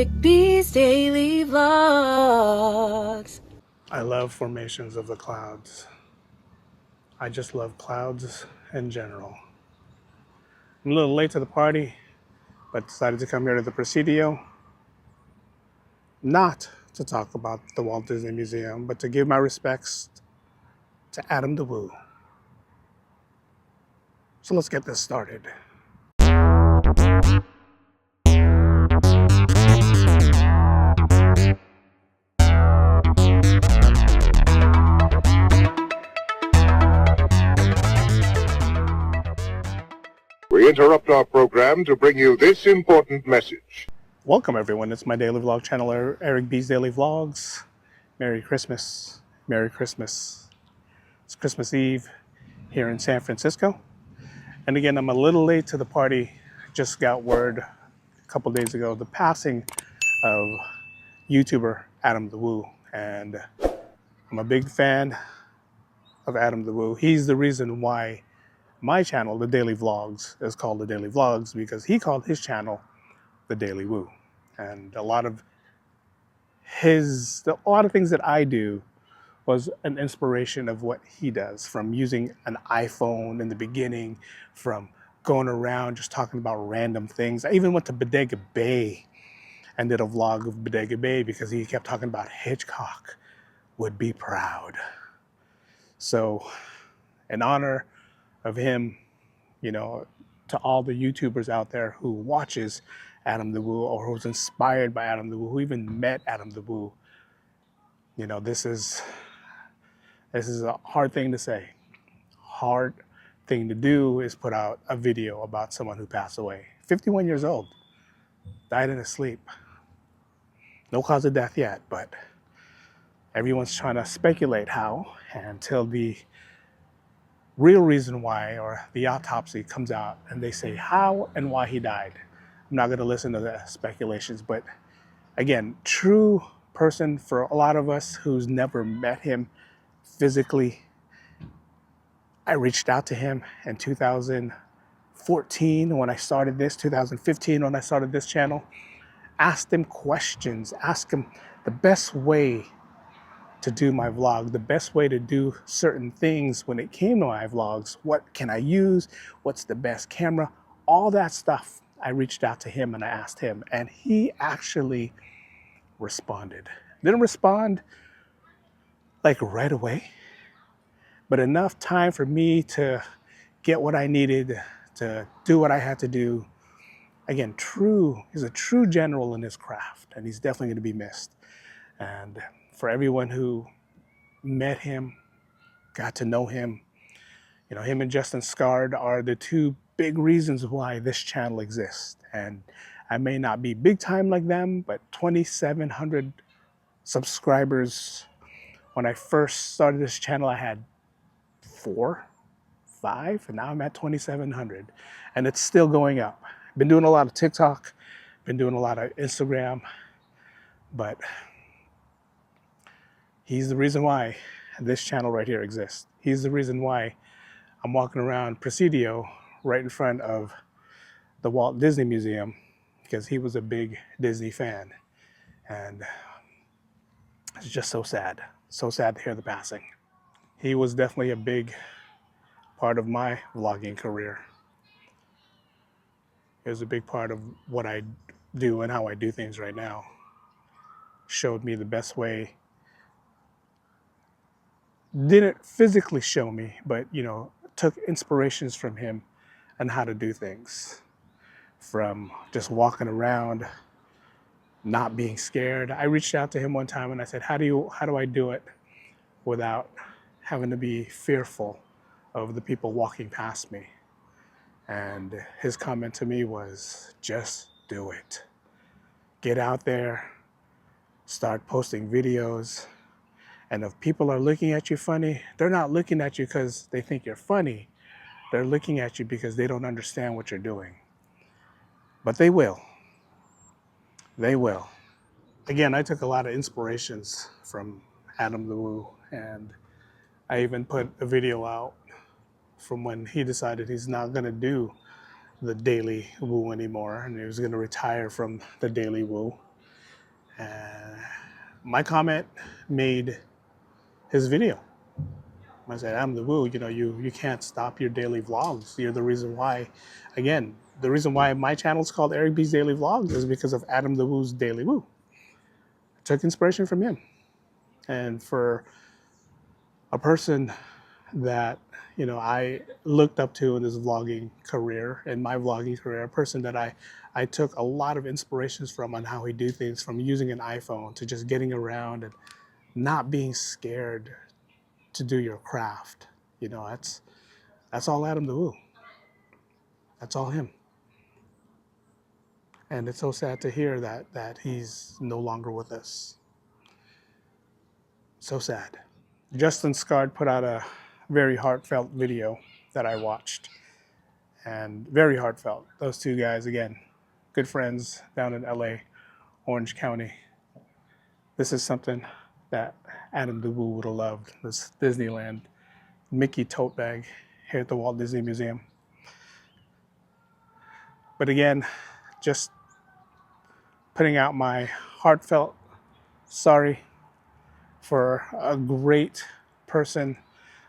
Eric B's Daily Vlogs. I love formations of the clouds. I just love clouds in general. I'm a little late to the party, but decided to come here to the Presidio, not to talk about the Walt Disney Museum, but to give my respects to Adam the Woo. So let's get this started. We interrupt our program to bring you this important message. Welcome everyone, it's my daily vlog channel, Eric B's Daily Vlogs. Merry Christmas, Merry Christmas. It's Christmas Eve here in San Francisco. And again, I'm a little late to the party. Just got word a couple days ago, the passing of YouTuber Adam the Woo. And I'm a big fan of Adam the Woo. He's the reason why my channel, The Daily Vlogs, is called The Daily Vlogs, because he called his channel The Daily Woo. And a lot of things that I do was an inspiration of what he does, from using an iPhone in the beginning, from going around just talking about random things. I even went to Bodega Bay and did a vlog of Bodega Bay because he kept talking about Hitchcock would be proud. So in honor of him, you know, to all the YouTubers out there who watches Adam the Woo or who's inspired by Adam the Woo, who even met Adam the Woo, you know, this is a hard thing to say. Hard thing to do is put out a video about someone who passed away. 51 years old, died in his sleep. No cause of death yet, but everyone's trying to speculate how, until the real reason why, or the autopsy comes out and they say how and why he died. I'm not going to listen to the speculations, but again, true person for a lot of us who's never met him physically. I reached out to him in 2014 when I started this, 2015 when I started this channel, asked him questions, asked him the best way to do my vlog, the best way to do certain things when it came to my vlogs. What can I use? What's the best camera? All that stuff. I reached out to him and I asked him, and he actually responded. Didn't respond like right away, but enough time for me to get what I needed, to do what I had to do. Again, he's a true general in his craft, and he's definitely going to be missed. And for everyone who met him, got to know him, you know, him and Justin Scard are the two big reasons why this channel exists. And I may not be big time like them, but 2,700 subscribers. When I first started this channel, I had 4, 5, and now I'm at 2,700, and it's still going up. Been doing a lot of TikTok, been doing a lot of Instagram, but he's the reason why this channel right here exists. He's the reason why I'm walking around Presidio right in front of the Walt Disney Museum, because he was a big Disney fan. And it's just so sad to hear the passing. He was definitely a big part of my vlogging career. It was a big part of what I do and how I do things right now. Showed me the best way. Didn't physically show me, but, you know, took inspirations from him and how to do things. From just walking around, not being scared. I reached out to him one time and I said, how do I do it without having to be fearful of the people walking past me? And his comment to me was, just do it. Get out there, start posting videos. And if people are looking at you funny, they're not looking at you because they think you're funny. They're looking at you because they don't understand what you're doing. But they will. They will. Again, I took a lot of inspirations from Adam the Woo, and I even put a video out from when he decided he's not going to do the Daily Woo anymore, and he was going to retire from the Daily Woo. And my comment made his video. I said, Adam the Woo, you can't stop your daily vlogs. You're the reason why. Again, the reason why my channel is called Eric B's Daily Vlogs is because of Adam the Woo's Daily Woo. I took inspiration from him. And for a person that I looked up to in this vlogging career, a person that I took a lot of inspirations from on how he do things, from using an iPhone to just getting around and not being scared to do your craft. That's all Adam the Woo. That's all him. And it's so sad to hear that he's no longer with us. So sad. Justin Scard put out a very heartfelt video that I watched, and very heartfelt. Those two guys, again, good friends down in LA, Orange County. This is something that Adam the Woo would have loved, this Disneyland Mickey tote bag here at the Walt Disney Museum. But again, just putting out my heartfelt sorry for a great person,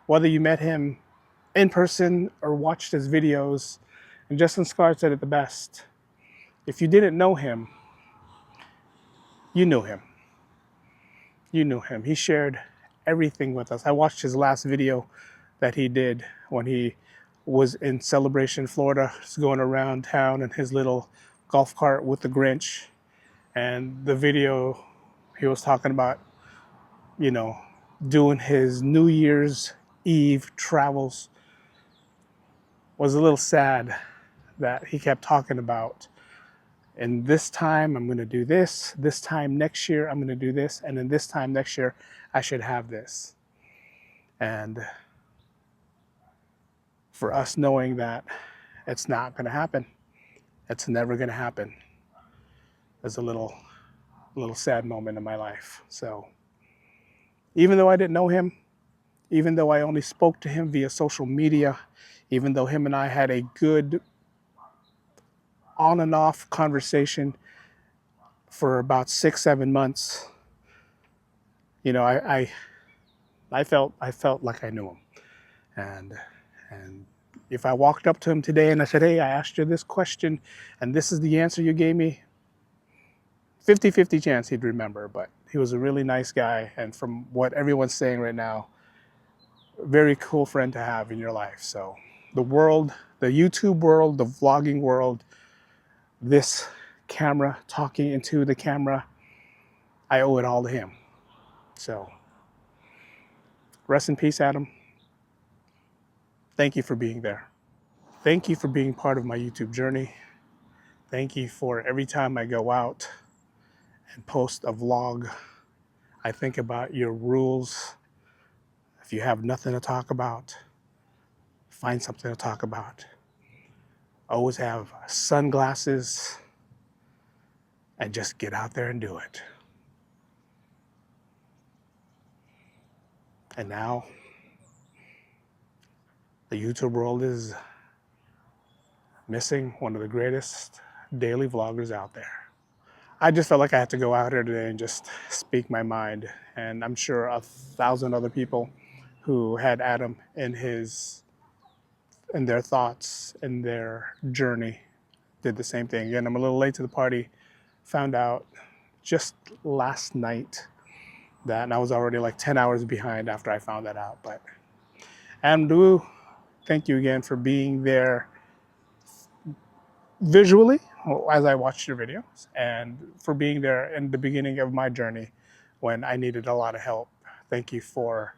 whether you met him in person or watched his videos. And Justin Scard said it the best. If you didn't know him, you knew him. You knew him. He shared everything with us. I watched his last video that he did when he was in Celebration, Florida, just going around town in his little golf cart with the Grinch. And the video, he was talking about, doing his New Year's Eve travels. Was a little sad that he kept talking about, and this time I'm going to do this time next year I'm going to do this, and then this time next year I should have this. And for us knowing that it's not going to happen, it's never going to happen, is a little sad moment in my life. So even though I didn't know him, even though I only spoke to him via social media, even though him and I had a good on and off conversation for about 6-7 months, I felt like I knew him. And if I walked up to him today and I said, hey, I asked you this question and this is the answer you gave me, 50-50 chance he'd remember. But he was a really nice guy, and from what everyone's saying right now, very cool friend to have in your life. So the world, the YouTube world, the vlogging world, this camera, talking into the camera, I owe it all to him. So rest in peace, Adam. Thank you for being there. Thank you for being part of my YouTube journey. Thank you for every time I go out and post a vlog, I think about your rules. If you have nothing to talk about, find something to talk about. Always have sunglasses and just get out there and do it. And now, the YouTube world is missing one of the greatest daily vloggers out there. I just felt like I had to go out here today and just speak my mind. And I'm sure 1,000 other people who had Adam in their thoughts, in their journey, did the same thing. Again, I'm a little late to the party. Found out just last night that, and I was already like 10 hours behind after I found that out. But Adam the Woo, thank you again for being there visually as I watched your videos, and for being there in the beginning of my journey when I needed a lot of help. Thank you for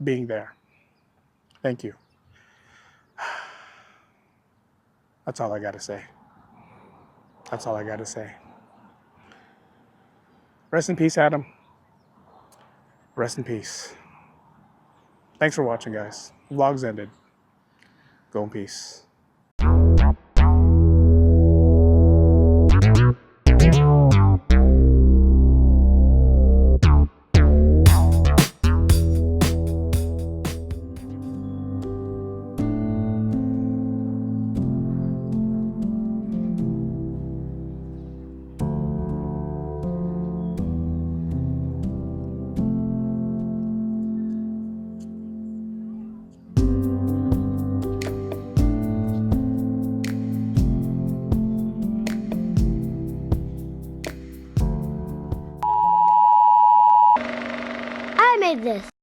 being there. Thank you. That's all I got to say. That's all I got to say. Rest in peace, Adam. Rest in peace. Thanks for watching, guys. Vlog's ended. Go in peace. made this.